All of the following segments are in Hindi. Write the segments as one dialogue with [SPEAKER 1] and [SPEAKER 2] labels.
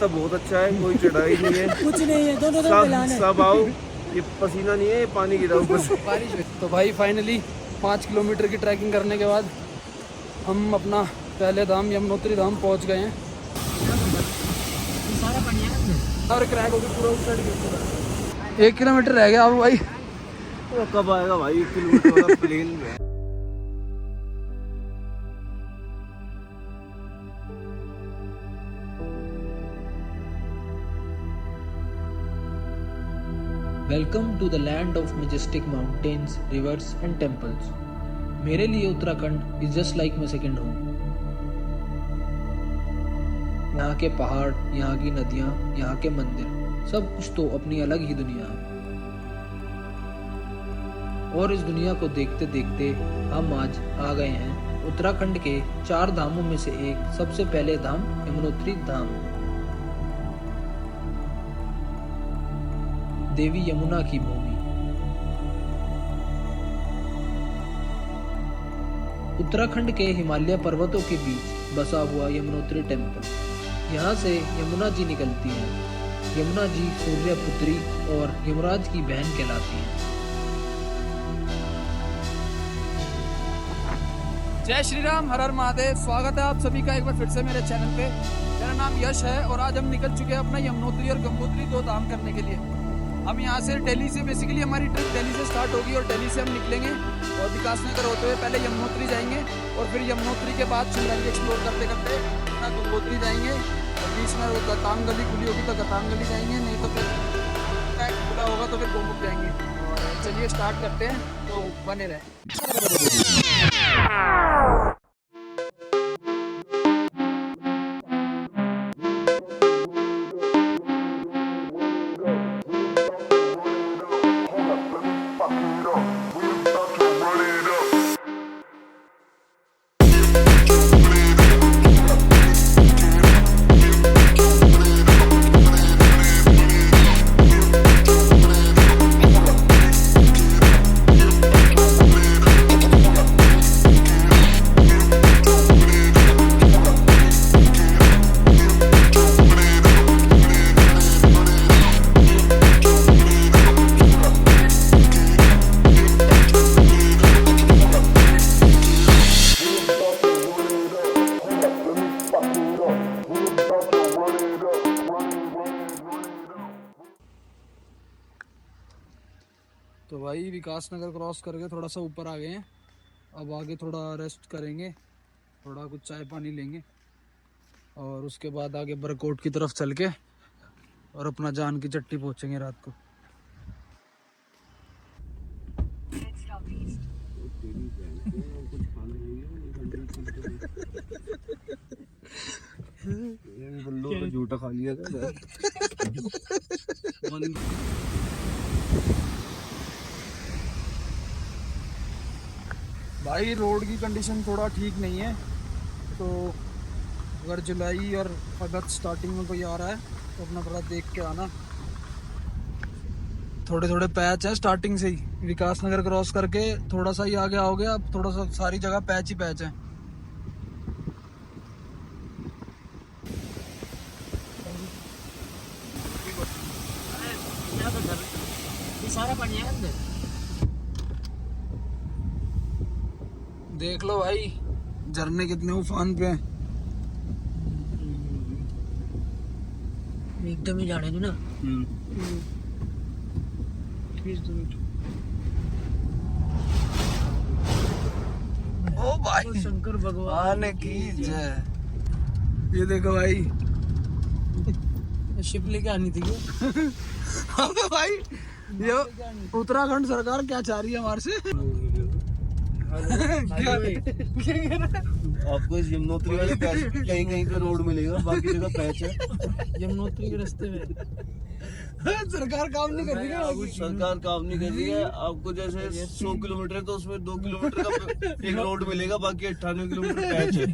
[SPEAKER 1] सब बहुत अच्छा है, कोई चढ़ाई नहीं है,
[SPEAKER 2] कुछ नहीं है, दोनों
[SPEAKER 1] सब आओ। ये पसीना नहीं है, ये पानी गिरा ऊपर से।
[SPEAKER 2] बारिश में। तो भाई फाइनली 5 किलोमीटर की ट्रैकिंग करने के बाद हम अपना पहले धाम यमुनोत्री धाम पहुंच गए हैं।
[SPEAKER 3] सारा पानी है
[SPEAKER 2] और क्रैक होकर पूरा उस साइड 1 किलोमीटर रह गया अब भाई।
[SPEAKER 1] वो कब आएगा भाई 1 किलोमीटर वाला प्लेन में।
[SPEAKER 3] Welcome to the land of majestic mountains, rivers and temples. मेरे लिए Uttarakhand is just like my second home. यहाँ के पहाड़, यहाँ की नदियाँ, यहाँ के मंदिर, सब कुछ तो अपनी अलग ही दुनिया है। और इस दुनिया को देखते देखते हम आज आ गए हैं उत्तराखंड के 4 धामों में से एक, सबसे पहले धाम यमुनोत्री धाम, देवी यमुना की भूमि। उत्तराखंड के हिमालय पर्वतों के बीच बसा हुआ यमुनोत्री टेम्पल। यहाँ से यमुना जी निकलती है। यमुना जी सूर्य पुत्री और यमराज की बहन कहलाती है।
[SPEAKER 2] जय श्री राम, हर हर महादेव। स्वागत है आप सभी का एक बार फिर से मेरे चैनल पे। मेरा नाम यश है और आज हम निकल चुके हैं अपना यमुनोत्री और गंगोत्री 2 धाम करने के लिए। हम यहाँ से दिल्ली से बेसिकली हमारी ट्रिप दिल्ली से स्टार्ट होगी और दिल्ली से हम निकलेंगे और विकास नगर होते हुए पहले यमुनोत्री जाएंगे और फिर यमुनोत्री के बाद शिमला एक्सप्लोर करते करते अपना गंगोत्री जाएंगे और बीच में वो गतांग गली खुली होगी तो गतांग गली जाएंगे, नहीं तो फिर ट्रैक खुला होगा तो फिर गोमुख जाएंगे। और चलिए स्टार्ट करते हैं, तो बने रहें। तो भाई विकास नगर क्रॉस करके थोड़ा सा ऊपर आ गए हैं। अब आगे थोड़ा रेस्ट करेंगे, थोड़ा कुछ चाय पानी लेंगे और उसके बाद आगे बरकोट की तरफ चल के और अपना जान की चट्टी पहुंचेंगे रात को।
[SPEAKER 1] झूठा खा लिया था।
[SPEAKER 2] भाई रोड की कंडीशन थोड़ा ठीक नहीं है, तो अगर जुलाई और अगस्त स्टार्टिंग में कोई आ रहा है तो अपना थोड़ा देख के आना। थोड़े थोड़े पैच है स्टार्टिंग से ही। विकास नगर क्रॉस करके थोड़ा सा ही आगे आओगे, अब थोड़ा सा सारी जगह पैच ही पैच है।
[SPEAKER 3] सारा पानी है अंदर।
[SPEAKER 2] देख लो भाई झरने कितने उफान पे हैं।
[SPEAKER 3] एकदम ही जाने दो ना।
[SPEAKER 2] ओ भाई
[SPEAKER 3] शंकर भगवान
[SPEAKER 2] की जय। ये देखो भाई
[SPEAKER 3] शिप लेके आनी थी क्या?
[SPEAKER 2] अबे भाई ये उत्तराखंड सरकार क्या चाह रही है हमारे से?
[SPEAKER 1] आपको इस यमुनोत्री वाले कहीं कहीं पे रोड मिलेगा, बाकी जगह पैच है।
[SPEAKER 3] यमुनोत्री के रास्ते में
[SPEAKER 2] सरकार काम नहीं कर रही है।
[SPEAKER 1] सरकार काम नहीं कर रही है। आपको जैसे 100 किलोमीटर है तो उसमें 2 किलोमीटर का एक रोड मिलेगा, बाकी 98 किलोमीटर पैच है।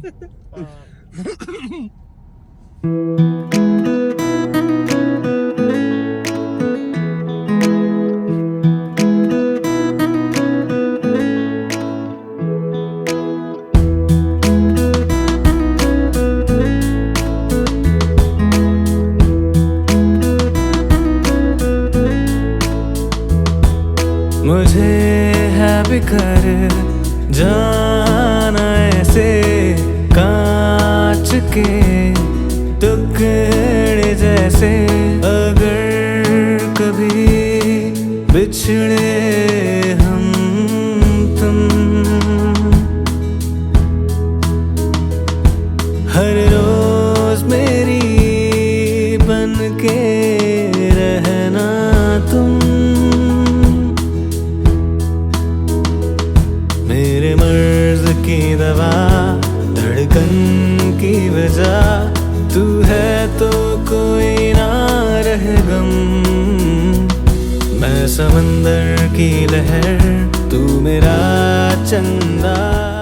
[SPEAKER 4] मुझे है बिखर जाना ऐसे कांच के टुकड़े जैसे, अगर कभी बिछड़े हम तुम, हर रोज मेरी बन के रहना तुम, मेरे मर्ज की दवा, धड़कन की वजह, तू है तो कोई ना रहे गम, मैं समंदर की लहर, तू मेरा चंदा।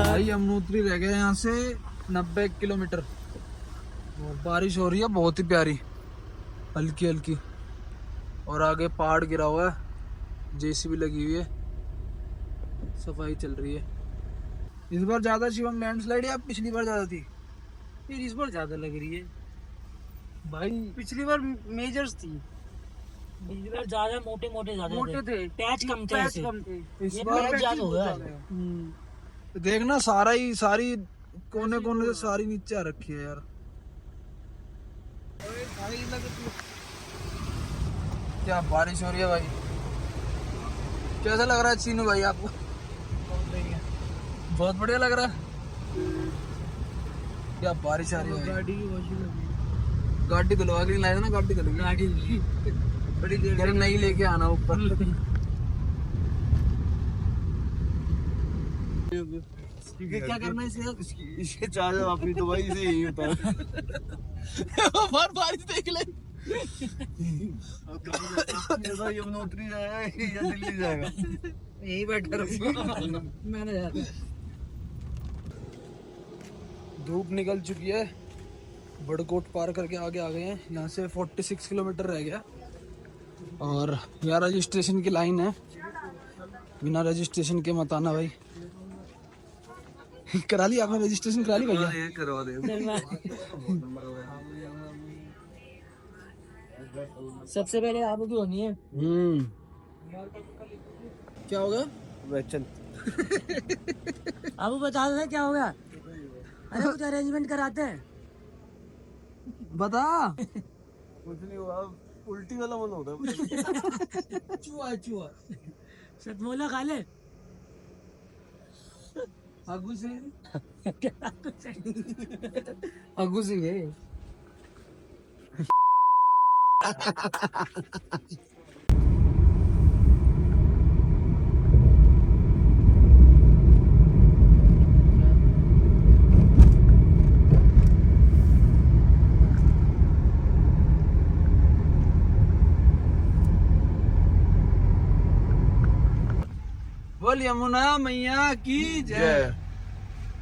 [SPEAKER 2] भाई यमुनोत्री रह गए यहाँ से 90 किलोमीटर और बारिश हो रही है बहुत ही प्यारी, हल्की हल्की, और आगे पहाड़ गिरा हुआ है, जेसीबी लगी हुई है, सफाई चल रही है। इस बार ज्यादा शिवम लैंडस्लाइड या पिछली बार ज्यादा थी?
[SPEAKER 5] फिर इस बार ज्यादा लग रही है
[SPEAKER 2] भाई
[SPEAKER 5] पिछली बार मेजर्स थी, पिछली बार ज्यादा मोटे मोटे ज्यादा मोटे थे, पैच कम थे,
[SPEAKER 2] इस
[SPEAKER 5] ये
[SPEAKER 2] बार
[SPEAKER 5] पैच ज्यादा हो गया।
[SPEAKER 2] देखना सारी कोने कोने से सारी नीचे आ रखी है यार। क्या बारिश हो रही है भाई, कैसा लग रहा है चीनू भाई आपको? बहुत बढ़िया लग रहा है। क्या बारिश आ रही है भाई। गाड़ी धुलवा के लाए थे ना, गाड़ी धुलवा बड़ी देर नहीं लेके आना ऊपर। क्या करना है
[SPEAKER 1] इसके चार्जर अपनी दवाई से यही होता है।
[SPEAKER 2] बार बारिश देख ले।
[SPEAKER 1] ऐसा यमुनोत्री जाएगा या दिल्ली जाएगा?
[SPEAKER 5] यही बैठा मैंने
[SPEAKER 2] धूप निकल चुकी है, बड़कोट पार करके आगे आ गए हैं। यहाँ से 46 किलोमीटर रह गया और यहाँ रजिस्ट्रेशन की लाइन है, बिना रजिस्ट्रेशन के मत आना भाई। करा ली आपने रजिस्ट्रेशन? करा ली भैया?
[SPEAKER 1] करवा दे।
[SPEAKER 5] सबसे पहले आपको की होनी है।
[SPEAKER 2] क्या होगा?
[SPEAKER 1] वैचन।
[SPEAKER 5] आपको बता दो क्या होगा? अरे कुछ अरेंजमेंट कराते हैं।
[SPEAKER 2] बता।
[SPEAKER 1] कुछ नहीं हुआ, उल्टी वाला मन होता है।
[SPEAKER 2] चुआ
[SPEAKER 5] सतमोला खा ले।
[SPEAKER 2] आगू से आगू से गए। बोल यमुना मैया की जय।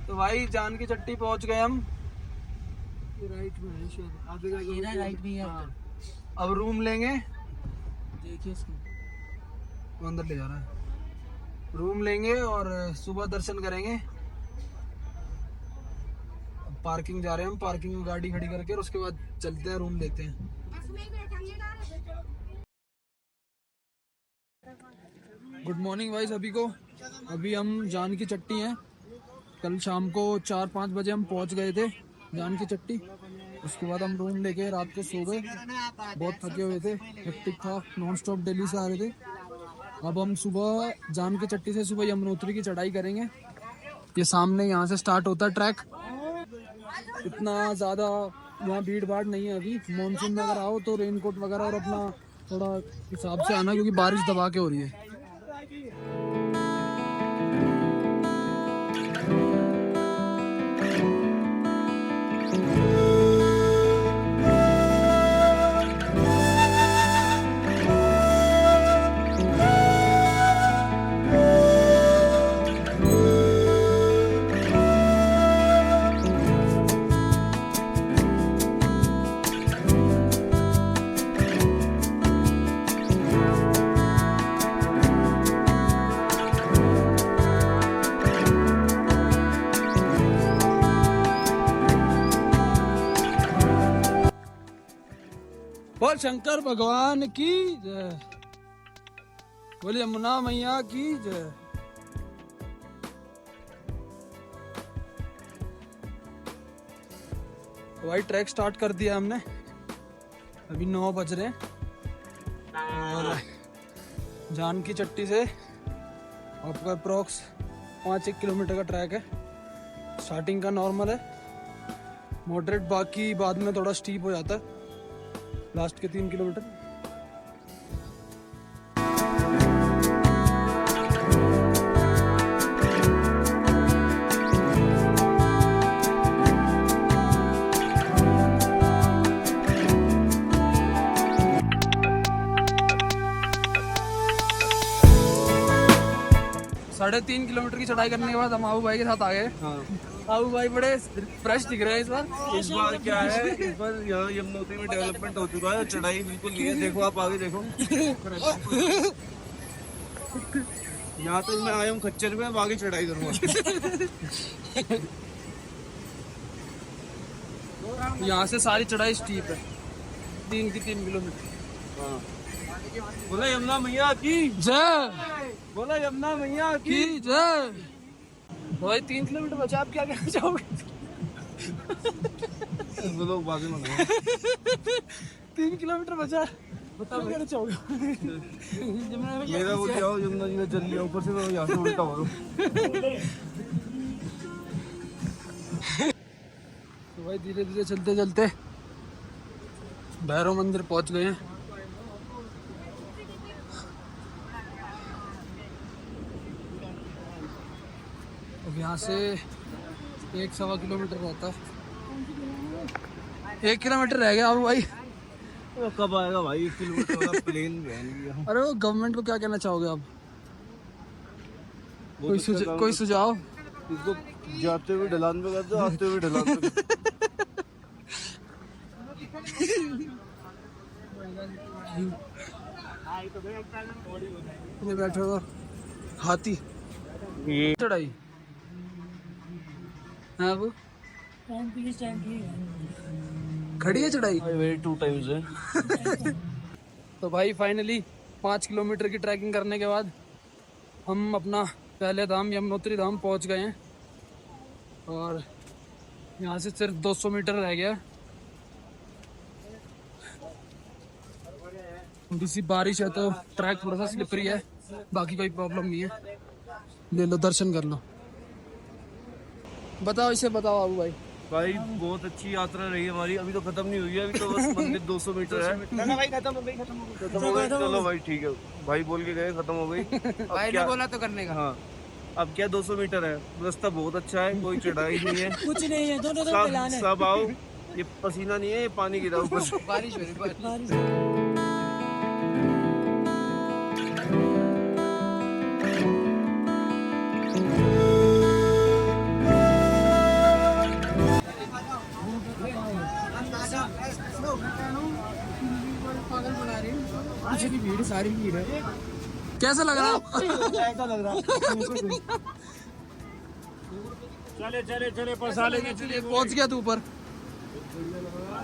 [SPEAKER 2] तो भाई जान की चट्टी पहुंच गए हम।
[SPEAKER 5] राइट में है शायद, आगे का ये ना राइट में है।
[SPEAKER 2] अब रूम लेंगे,
[SPEAKER 5] देखिए इसको
[SPEAKER 2] वो अंदर ले जा रहा है। रूम लेंगे और सुबह दर्शन करेंगे। अब पार्किंग जा रहे हैं हम, पार्किंग में गाड़ी खड़ी करके और उसके बाद चलते हैं, रूम लेते हैं। गुड मॉर्निंग भाई सभी को। अभी हम जान की चट्टी हैं। कल शाम को 4-5 बजे हम पहुंच गए थे जान की चट्टी। उसके बाद हम रूम लेके रात को सो गए, बहुत थके हुए थे, हेक्टिक था, नॉन स्टॉप दिल्ली से आ रहे थे। अब हम सुबह जान की चट्टी से सुबह यमुनोत्री की चढ़ाई करेंगे। ये सामने यहाँ से स्टार्ट होता है ट्रैक। इतना ज़्यादा यहाँ भीड़ भाड़ नहीं है अभी। मानसून में अगर आओ तो रेनकोट वगैरह और अपना थोड़ा हिसाब से आना, क्योंकि बारिश दबा के हो रही है। बोल शंकर भगवान की जय। बोले यमुना मैया की जय। भाई ट्रैक स्टार्ट कर दिया हमने, अभी 9 बज रहे हैं और जानकी चट्टी से आपका अप्रोक्स 5-1 किलोमीटर का ट्रैक है। स्टार्टिंग का नॉर्मल है, मॉडरेट, बाकी बाद में थोड़ा स्टीप हो जाता है लास्ट के 3 किलोमीटर। साढ़े 3 किलोमीटर की चढ़ाई करने के बाद हम आबू भाई के साथ आ गए। आबू भाई बड़े फ्रेश दिख रहे हैं इस बार।
[SPEAKER 1] इस बार क्या है, इस बार यहाँ यमुनोत्री में डेवलपमेंट हो चुका है, चढ़ाई बिल्कुल नहीं है। देखो आप आगे देखो, यहाँ तक मैं आया हूँ खच्चर में, अब आगे चढ़ाई करूँगा।
[SPEAKER 2] यहाँ से सारी चढ़ाई स्टीप है, 3 किलोमीटर।
[SPEAKER 1] बोला यमुना मैया की
[SPEAKER 2] जय,
[SPEAKER 1] बोला यमुना मैया
[SPEAKER 2] की जय। भाई 3 किलोमीटर बचा, आप क्या कहना चाहोगे?
[SPEAKER 1] बोलो बातें मत
[SPEAKER 2] 3 किलोमीटर बचा, बताओ क्या कहना चाहोगे?
[SPEAKER 1] मेरा वो क्या हो, यमुना जी ने चल लिया ऊपर से, मैं यहाँ से उल्टा हो।
[SPEAKER 2] तो भाई धीरे धीरे चलते चलते भैरव मंदिर पहुंच गए हैं। अब यहाँ से 1-1.25 किलोमीटर रहता है, 1 किलोमीटर रह गया अब भाई।
[SPEAKER 1] वो कब आएगा भाई 1 किलोमीटर वाला प्लेन वैन भी?
[SPEAKER 2] अरे वो गवर्नमेंट को क्या कहना चाहोगे आप? कोई सुझाव?
[SPEAKER 1] इसको जाते हुए ढलान पे कर दो, आते हुए ढलान पे।
[SPEAKER 2] ये बैठे हो हाथी चढ़ाई हाँ वो खड़ी है चढ़ाई।
[SPEAKER 1] वेरी 2 टाइम्स है।
[SPEAKER 2] तो भाई फाइनली 5 किलोमीटर की ट्रैकिंग करने के बाद हम अपना पहले धाम यमुनोत्री धाम पहुंच गए हैं और यहाँ से सिर्फ 200 मीटर रह गया। थोड़ी सी बारिश है तो ट्रैक थोड़ा सा स्लिपरी है, बाकी कोई प्रॉब्लम नहीं है। ले लो, दर्शन कर लो। बताओ, इसे बताओ आबू भाई।
[SPEAKER 1] भाई बहुत अच्छी यात्रा रही हमारी, अभी तो खत्म नहीं हुई है, अभी तो बस मंदिर 200 मीटर है। ना भाई खत्म हो गई। चलो भाई ठीक है, भाई बोल के गए खत्म हो गई।
[SPEAKER 2] भाई ने बोला तो करने का।
[SPEAKER 1] हाँ, अब क्या 200 मीटर है, रास्ता बहुत अच्छा है, कोई चढ़ाई नहीं है,
[SPEAKER 5] कुछ नहीं है, दोनों
[SPEAKER 1] सब आओ। ये पसीना नहीं है, ये पानी गिरा ऊपर से।
[SPEAKER 2] बारिश हो रही है। भीड़, सारी भीड़ है। कैसा लग रहा?
[SPEAKER 1] ऐसा लग रहा है चले पसाले के चलिए।
[SPEAKER 2] पहुंच गया तू ऊपर।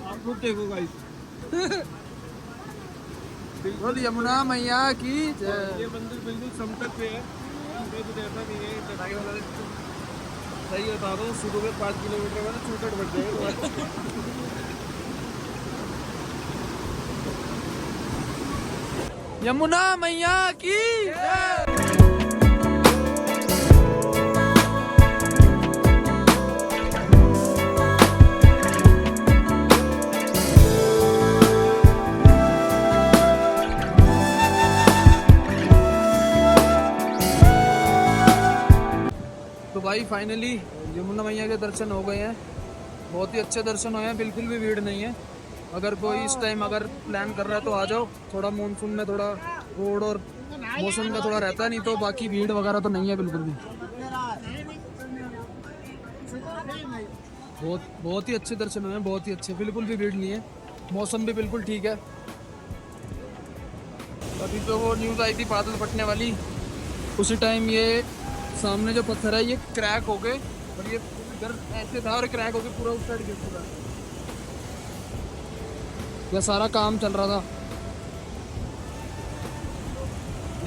[SPEAKER 1] आप खुद देखो गाइस,
[SPEAKER 2] बोल यमुना मैया की जय।
[SPEAKER 1] ये मंदिर बिल्कुल समतल पे है, कुछ ऐसा नहीं है चढ़ाई वाला। सही बता रहा हूँ, शुरू में 5 किलोमीटर में चूकट बढ़ जाएगा।
[SPEAKER 2] यमुना मैया की जय। तो भाई फाइनली यमुना मैया के दर्शन हो गए हैं, बहुत ही अच्छे दर्शन हुए हैं, बिल्कुल भी भीड़ नहीं है। अगर कोई इस टाइम अगर प्लान कर रहा है तो आ जाओ। थोड़ा मानसून में थोड़ा रोड और मौसम का थोड़ा रहता है, नहीं तो बाकी भीड़ वगैरह तो नहीं है बिल्कुल भी। बहुत ही अच्छे दर्शन हुए हैं, बहुत ही अच्छे, बिल्कुल भी भीड़ नहीं है, मौसम भी बिल्कुल ठीक है। अभी तो वो न्यूज़ आई थी बादल फटने वाली, उसी टाइम ये सामने जो पत्थर है ये क्रैक हो गए और ये इधर ऐसे था और क्रैक हो गए पूरा उस साइड गिर चुका। यह सारा काम चल रहा था,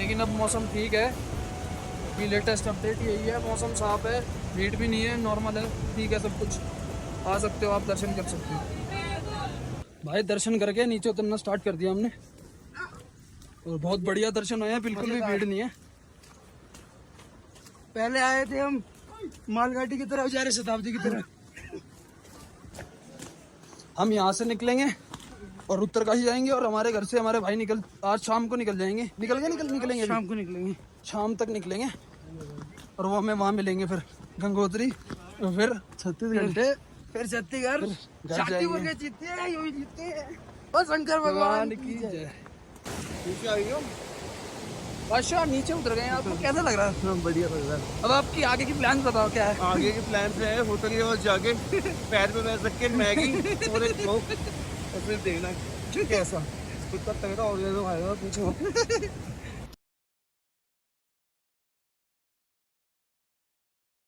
[SPEAKER 2] लेकिन अब मौसम ठीक है। अभी लेटेस्ट अपडेट यही है, मौसम साफ है, भीड़ भी नहीं है, नॉर्मल है, ठीक है सब कुछ। आ सकते हो आप, दर्शन कर सकते हो। भाई दर्शन करके नीचे उतरना स्टार्ट कर दिया हमने और बहुत बढ़िया दर्शन हुए हैं, बिल्कुल भी भीड़ नहीं है।
[SPEAKER 6] पहले आए थे हम मालगाड़ी की तरफ, जा रहे शताब्दी की तरफ।
[SPEAKER 2] हम यहाँ से निकलेंगे और उत्तरकाशी जाएंगे और हमारे घर से हमारे भाई आज शाम को निकल जाएंगे। निकलेंगे
[SPEAKER 6] शाम को निकलेंगे,
[SPEAKER 2] शाम तक निकलेंगे और वो हमें वहाँ मिलेंगे फिर गंगोत्री, और फिर 36 घंटे
[SPEAKER 6] फिर छत्तीसगढ़
[SPEAKER 2] घर जाएंगे।
[SPEAKER 6] जीतते हैं, यूं ही जीतते हैं। और शंकर भगवान की जय।
[SPEAKER 1] नीचे आ गए हो?
[SPEAKER 2] बादशाह नीचे उतर गए, आपको कैसा लग रहा है?
[SPEAKER 1] बढ़िया लग रहा है।
[SPEAKER 2] अब आपकी आगे की प्लान बताओ क्या है?
[SPEAKER 1] आगे के प्लान से है होटल के पास जाके पैर पे बैठ के मैगी और एक कोक और फिर देखना कैसा कुछ तक तक और आएगा पूछो।